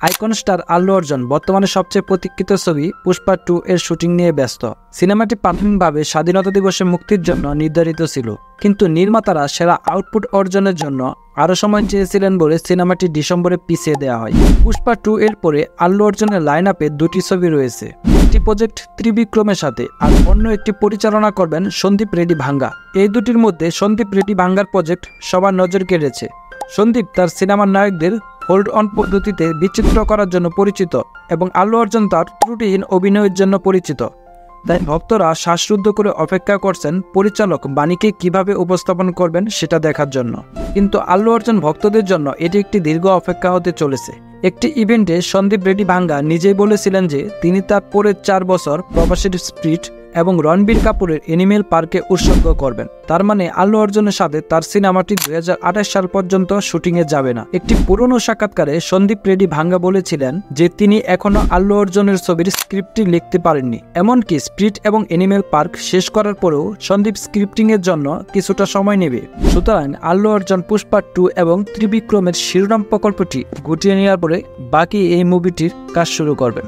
Icon star Allu Arjun বর্তমানে সবচেয়ে প্রতীক্ষিত ছবি পুষ্পা 2 এর শুটিং নিয়ে ব্যস্ত। সিনেমাটি প্রাথমিকভাবে স্বাধীনতা দিবসে মুক্তির জন্য নির্ধারিত ছিল, কিন্তু নির্মাতারা সেরা আউটপুট অর্জনের জন্য আরও সময় চেয়েছিলেন বলে সিনেমাটি ডিসেম্বরে পিছিয়ে দেওয়া হয়। পুষ্পা 2 এর পরে আল্লু অর্জুনের লাইন আপে দুটি ছবি রয়েছে, একটি প্রজেক্ট ত্রিবিক্রমের সাথে আর অন্য একটি পরিচালনা করবেন সন্দীপ রেড্ডি ভাঙ্গা। এই দুটির মধ্যে সন্দীপ রেড্ডি ভাঙ্গার প্রজেক্ট সবার নজর কেড়েছে। সন্দীপ তার সিনেমার নায়কদের হোল্ড অন পদ্ধতিতে বিচিত্র করার জন্য পরিচিত এবং আল্লু অর্জুন তার ত্রুটিহীন অভিনয়ের জন্য পরিচিত। তাই ভক্তরা শ্বাসরুদ্ধ করে অপেক্ষা করছেন পরিচালক বাণীকে কিভাবে উপস্থাপন করবেন সেটা দেখার জন্য। কিন্তু আল্লু অর্জুন ভক্তদের জন্য এটি একটি দীর্ঘ অপেক্ষা হতে চলেছে। একটি ইভেন্টে সন্দীপ রেড্ডি ভাঙ্গা নিজেই বলেছিলেন যে তিনি তার পরের 4 বছর প্রবাসীর স্পিরিট এবং রণবীর কাপুরের এনিমেল পার্কে উৎসর্গ করবেন। তার মানে আল্লু অর্জুনের সাথে তার সিনেমাটি 2028 সাল পর্যন্ত শুটিংয়ে যাবে না। একটি পুরনো সাক্ষাৎকারে সন্দীপ রেড্ডি ভাঙ্গা বলেছিলেন যে তিনি এখনো আল্লু অর্জুনের ছবির স্ক্রিপ্টটি লিখতে পারেননি। এমনকি স্পিরিট এবং এনিমেল পার্ক শেষ করার পরেও সন্দীপ স্ক্রিপ্টিং এর জন্য কিছুটা সময় নেবে। সুতরাং আল্লু অর্জুন পুষ্পা 2 এবং ত্রিবিক্রমের শিরোনাম প্রকল্পটি গুটিয়ে নেওয়ার পরে বাকি এই মুভিটির কাজ শুরু করবেন।